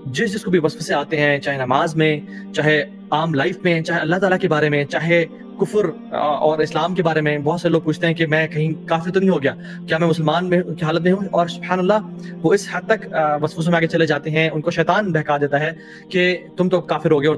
جس کو بھی وسوسے آتے ہیں، چاہے نماز میں، چاہے عام لائف میں، چاہے اللہ تعالیٰ کے بارے میں، چاہے کفر اور اسلام کے بارے میں. بہت سے لوگ پوچھتے ہیں کہ میں کہیں کافر تو نہیں ہو گیا، کیا میں مسلمان میں کی حالت میں ہوں؟ اور سبحان اللہ وہ اس حد تک وسوسوں میں آگے چلے جاتے ہیں، ان کو شیطان بہکا دیتا ہے کہ تم تو کافر ہو گئے اور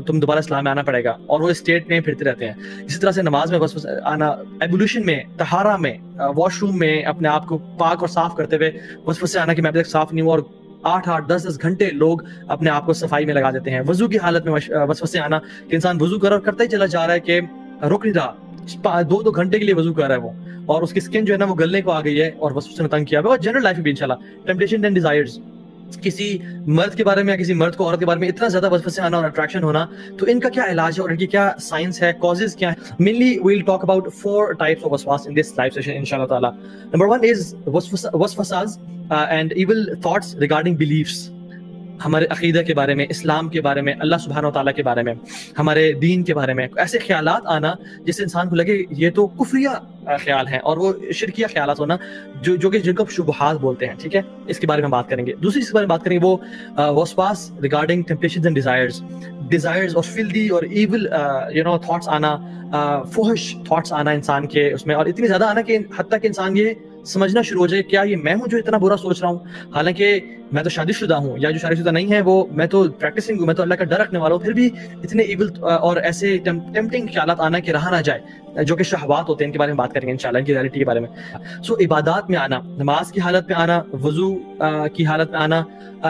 تم دوبارہ اسلام میں آنا پڑے گا، اور وہ اسٹیٹ میں پھرتے رہتے ہیں. اسی طرح سے نماز میں وسوسہ آنا، ایبولیوشن میں، طہارہ میں، واش روم میں اپنے آپ کو پاک اور صاف کرتے ہوئے وسوسے آنا کہ میں ابھی تک صاف نہیں ہوں، اور 8 10 گھنٹے لوگ اپنے آپ کو صفائی میں لگا دیتے ہیں. وضو کی حالت میں وسوسے آنا کہ انسان وضو کرتا ہی چلا جا رہا ہے کہ رک نہیں رہا، 2 گھنٹے کے لیے وضو کر رہا ہے وہ، اور اس کی سکن جو ہے نا وہ گلنے کو آ گئی ہے اور وسوسے نے تنگ کیا ہوا ہے. اور جنرل لائف میں بھی انشاءاللہ ٹیمپٹیشن اینڈ ڈیزائرز، کسی مرد کے بارے میں یا کسی مرد کو عورت کے بارے میں اتنا زیادہ وسوسے آنا اور اٹریکشن ہونا، تو ان کا کیا علاج ہے اور ان کی کیا سائنس ہے، کازز کیا ہے؟ Mainly we will talk about 4 types of waswas in this live session inshallah ta'ala. Number 1 is waswasas and evil thoughts regarding beliefs. ہمارے عقیدہ کے بارے میں، اسلام کے بارے میں، اللہ سبحانہ و تعالیٰ کے بارے میں، ہمارے دین کے بارے میں ایسے خیالات آنا جس سے انسان کو لگے یہ تو کفریہ خیال ہیں، اور وہ شرکیہ خیالات ہونا جو کہ جن کو شبہات بولتے ہیں. ٹھیک ہے، اس کے بارے میں بات کریں گے. دوسری اس کے بارے میں بات کریں گے وہ وسواس ریگارڈنگ ٹیمپٹیشنز اینڈ ڈیزائرز اور فلدی اور ایول تھاٹس آنا، فحش تھاٹس آنا انسان کے اس میں، اور اتنی زیادہ آنا کہ حتیٰ کہ انسان یہ سمجھنا شروع ہو جائے کیا یہ میں ہوں جو اتنا برا سوچ رہا ہوں، حالانکہ میں تو شادی شدہ ہوں، یا جو شادی شدہ نہیں ہے وہ میں تو پریکٹسنگ ہوں، میں تو اللہ کا ڈر رکھنے والا ہوں، پھر بھی اتنے ایول اور ایسے ٹیمپٹنگ خیالات آنا کہ رہا نہ جائے، جو کہ شہوات ہوتے ہیں. ان کے بارے میں بات کریں گے انشاءاللہ، ان کی ریئلٹی کے بارے میں. سو عبادات میں آنا، نماز کی حالت میں آنا، وضو کی حالت میں آنا،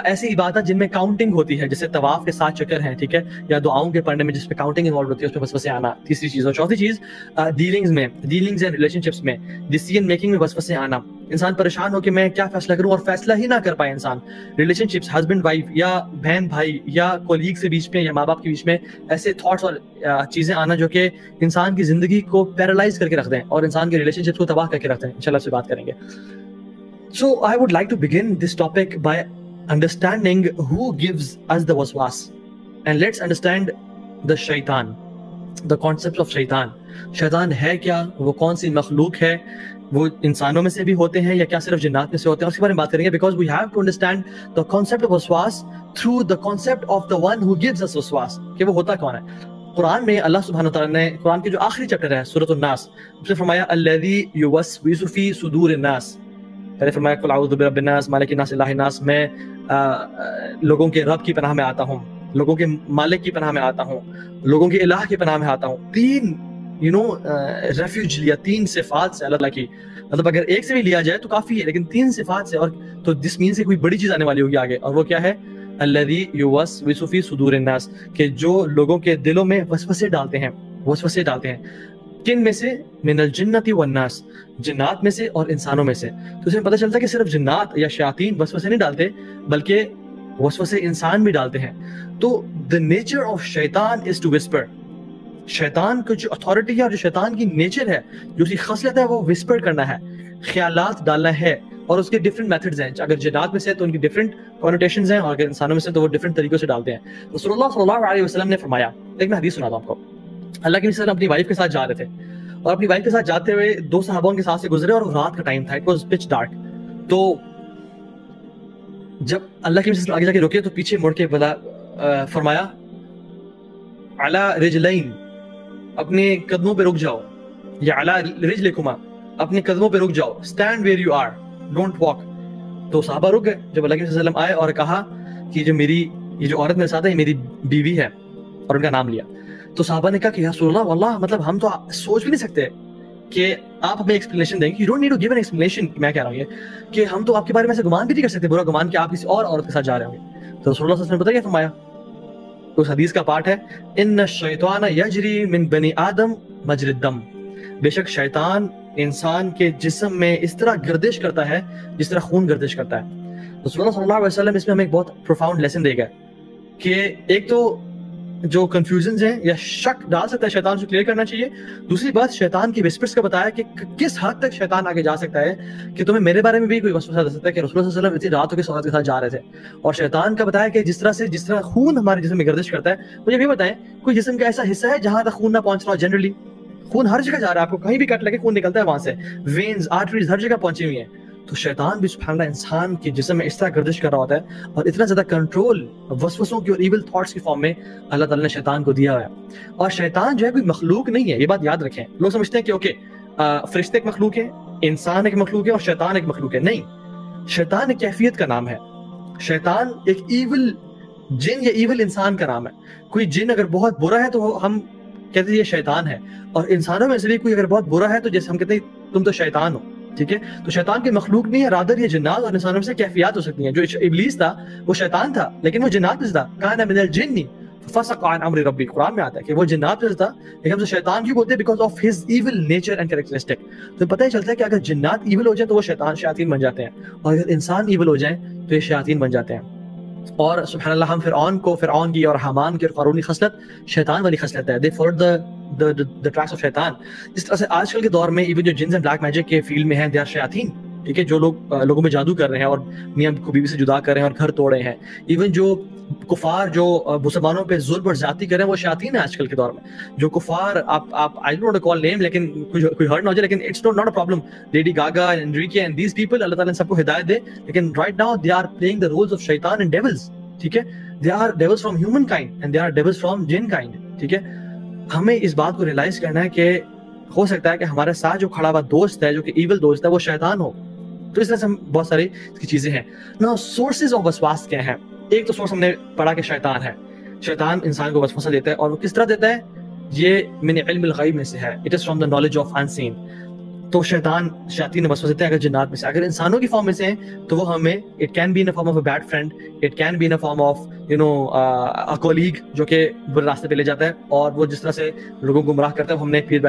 ایسی عبادت جن میں کاؤنٹنگ ہوتی ہے، جیسے طواف کے 7 چکر ہیں، ٹھیک ہے، یا دعاؤں کے پڑھنے میں جس میں کاؤنٹنگ انوالو ہوتی ہے، اس میں وسوسے آنا. تیسری چیز. اور چوتھی چیز ڈیلنگز اینڈ ریلیشن شپس میں، ڈیسیژن میکنگ میں وسوسے آنا، انسان پریشان ہو کہ میں کیا فیصلہ کروں اور فیصلہ ہی نہ کر پائے انسان. ریلیشن شپس، ہسبینڈ وائف یا بہن بھائی یا کولیگ سے بیچ میں یا ماں باپ کے بیچ میں ایسے تھاٹس اور چیزیں آنا جو کہ انسان کی زندگی کو پیرالائز کر کے رکھ دیں اور انسان کے ریلیشن شپس کو تباہ کر کے رکھ دیں. انشاءاللہ سے بات کریں گے. So I would like to begin this topic by understanding who gives us the waswas, and let's understand the shaitan, the concept of shaitan. شیطان ہے کیا، وہ کون سی مخلوق ہے، وہ انسانوں میں سے بھی ہوتے ہیں یا کیا صرف جنات میں سے ہوتے ہیں، اس کے بارے میں بات کریں گے. because we have to understand the concept of waswas through the concept of the one who gives us waswas، کہ وہ ہوتا کون ہے. قرآن میں اللہ سبحانہ وتعالیٰ نے قرآن کے جو آخری چیپٹر ہے سورۃ الناس، اس میں فرمایا الذی یوسوس فی صدور الناس. پہلے فرمایا قل اعوذ برب الناس مالک الناس الہ الناس، میں لوگوں کے رب کی پناہ میں آتا ہوں، لوگوں کے مالک کی پناہ میں آتا ہوں، لوگوں کے الہ کی پناہ میں آتا ہوں. 3 ریفیوج لیا، 3 صفات سے اللہ کی، مطلب اگر ایک سے بھی لیا جائے تو کافی ہے، لیکن 3 صفات سے، اور تو جس مین سے کوئی بڑی چیز آنے والی ہوگی آگے، اور وہ کیا ہے؟ الذی یوسوس فی صدور الناس، کہ جو لوگوں کے دلوں میں وسوسے ڈالتے ہیں. کن میں سے؟ من الجنۃ والناس، جنات میں سے اور انسانوں میں سے. تو اس میں پتہ چلتا ہے کہ صرف جنات یا شیاطین وسوسے نہیں ڈالتے، بلکہ وسوسے انسان بھی ڈالتے ہیں. تو the nature of شیطان is to whisper. شیطان کی جو اتھارٹی ہے اور جو شیطان کی نیچر ہے، جو اس کی خصلت ہے، وہ وسپر کرنا ہے، خیالات ڈالنا ہے، اور اس کے ڈفرنٹ میتھڈز ہیں. اگر جنات میں سے تو ان کی ڈفرنٹ کونوٹیشنز ہیں، اور اگر انسانوں میں سے تو وہ ڈفرنٹ طریقوں سے ڈالتے ہیں. رسول اللہ صلی اللہ علیہ وسلم نے فرمایا، ایک میں حدیث سناتا ہوں آپ کو. اللہ کے نبی اپنی وائف کے ساتھ جا رہے تھے، اور اپنی وائف کے ساتھ جاتے ہوئے 2 صحابوں کے ساتھ سے گزرے، اور رات کا ٹائم تھا، اٹ واز پچ ڈارک. تو جب اللہ کے نبی آگے جا کے رکے تو پیچھے مڑ کے فرمایا علی رجلین، اپنے قدموں پہ رک جاؤ، یا علی رجلکما، اپنے قدموں پہ رک جاؤ، stand where you are, don't walk. تو صحابہ رک گئے. جب اللہ کے نبی صلی اللہ علیہ وسلم آئے اور کہا کہ یہ جو عورت میرے ساتھ ہے یہ میری بیوی ہے، اور ان کا نام لیا، تو صحابہ نے کہا کہ یا رسول اللہ واللہ، مطلب ہم تو سوچ بھی نہیں سکتے کہ آپ ہمیں ایکسپلینیشن دیں گے. You don't need to give an explanation. میں کہہ رہا ہوں یہ کہ ہم تو آپ کے بارے میں ایسے گمان بھی نہیں کر سکتے، برا گمان کہ آپ کسی اور عورت کے ساتھ جا رہے ہوں گے. تو رسول اللہ صلی اللہ علیہ وسلم نے پتہ کیا فرمایا؟ اس حدیث کا پارٹ ہے ان الشیطان یجری من بنی آدم مجری الدم، بے شک شیطان انسان کے جسم میں اس طرح گردش کرتا ہے جس طرح خون گردش کرتا ہے. رسول اللہ صلی اللہ علیہ وسلم اس میں ہمیں ایک بہت پروفاؤنڈ لیسن دے گا کہ ایک تو جو کنفیوژنز ہیں یا شک ڈال سکتا ہے شیطان، سے کلیئر کرنا چاہیے. دوسری بات شیطان کی وسپرز کا بتایا کہ کس حد تک شیطان آگے جا سکتا ہے کہ تمہیں میرے بارے میں بھی کوئی وسوسہ دے سکتا ہے کہ رسول اللہ صلی اللہ علیہ وسلم اتنی رات ہو کے عورت کے ساتھ جا رہے تھے. اور شیطان کا بتایا کہ جس طرح خون ہمارے جسم میں گردش کرتا ہے. مجھے بھی بتائیں کوئی جسم کا ایسا حصہ ہے جہاں تک خون نہ پہنچ رہا ہو؟ جنرلی خون ہر جگہ جا رہا ہے، آپ کو کہیں بھی کٹ لگے خون نکلتا ہے وہاں سے، وینز آرٹریز ہر جگہ پہنچی ہوئی ہیں. تو شیطان بھی سبحان اللہ انسان کے جسم میں اس طرح گردش کر رہا ہوتا ہے اور اتنا زیادہ کنٹرول وسوسوں کی اور ایول تھاٹس کی فارم میں اللہ تعالیٰ نے شیطان کو دیا ہے. اور شیطان جو ہے کوئی مخلوق نہیں ہے, یہ بات یاد رکھیں. لوگ سمجھتے ہیں کہ اوکے فرشتے ایک مخلوق ہے, انسان ایک مخلوق ہے اور شیطان ایک مخلوق ہے. نہیں, شیطان ایک کیفیت کا نام ہے. شیطان ایک ایول جن یا ایول انسان کا نام ہے. کوئی جن اگر بہت برا ہے تو ہم کہتے ہیں یہ شیطان ہے, اور انسانوں میں سے بھی کوئی اگر بہت برا ہے تو جیسے ہم کہتے ہیں تم تو شیطان ہو. ٹھیک ہے, تو شیطان کی مخلوق نہیں ہے, رادر یہ جنات اور انسانوں میں سے کیفیات ہو سکتی ہیں. جو ابلیس تھا وہ شیطان تھا لیکن وہ جنات میں سے تھا. کان من الجن ففسق عن امر ربی, قرآن میں آتا ہے کہ وہ جنات میں سے تھا لیکن ہم سے شیطان کیوں بولتے ہیں؟ Because of his evil nature and characteristic. تو پتہ ہی چلتا ہے کہ اگر جنات ایول ہو جائیں تو وہ شیاطین بن جاتے ہیں, اور اگر انسان ایول ہو جائیں تو یہ شیاطین بن جاتے ہیں. اور سبحان اللہ ہم فرعون کی اور حامان کی اور قارون کی خصلت شیطان والی خصلت ہے. they followed the tracks of شیطان. جس طرح سے آج کل کے دور میں ایون جو جنز اینڈ بلیک میجک کے فیلڈ میں ہیں they are شیاطین. ٹھیک ہے, جو لوگ لوگوں میں جادو کر رہے ہیں اور میاں کو بیوی سے جدا کر رہے ہیں اور گھر توڑ رہے ہیں. ایون جو کفار جو مسلمانوں پہ ظلم اور زیادتی کر رہے ہیں وہ شیاطین ہیں آج کل کے دور میں. جو کفار آپ I don't want to call name لیکن کوئی ہرٹ نہ ہو جائے, لیکن it's not a problem. Lady Gaga and Enrique and these people, اللہ تعالیٰ نے سب کو ہدایت دے, لیکن right now they are playing the roles of شیطان and devils. ٹھیک ہے, they are devils from human kind and they are devils from jinn kind. ٹھیک ہے, ہمیں اس بات کو ریلائز کرنا ہے کہ ہو سکتا ہے کہ ہمارے ساتھ جو کھڑا ہوا دوست ہے جو کہ ایول دوست ہے وہ شیطان ہو. تو اس طرح سے بہت ساری اس کی چیزیں ہیں. نا سورسز آف وسواس کیا ہیں؟ ایک تو سورس ہم نے پڑھا کہ شیطان ہے. شیطان انسان کو وسوسہ دیتا ہے, اور وہ کس طرح دیتا ہے؟ یہ من علم الغیب میں سے ہے. It is from the knowledge of unseen. تو شیاطین وسوسہ دیتے ہیں اگر جنات میں سے. اگر انسانوں کی فارم میں سے ہیں تو وہ ہمیں it can be in form of a bad friend, it can be in form of a colleague جو کہ برے راستے پہ لے جاتا ہے, اور وہ جس طرح سے لوگوں کو گمراہ کرتا ہے وہ ہم نے پیر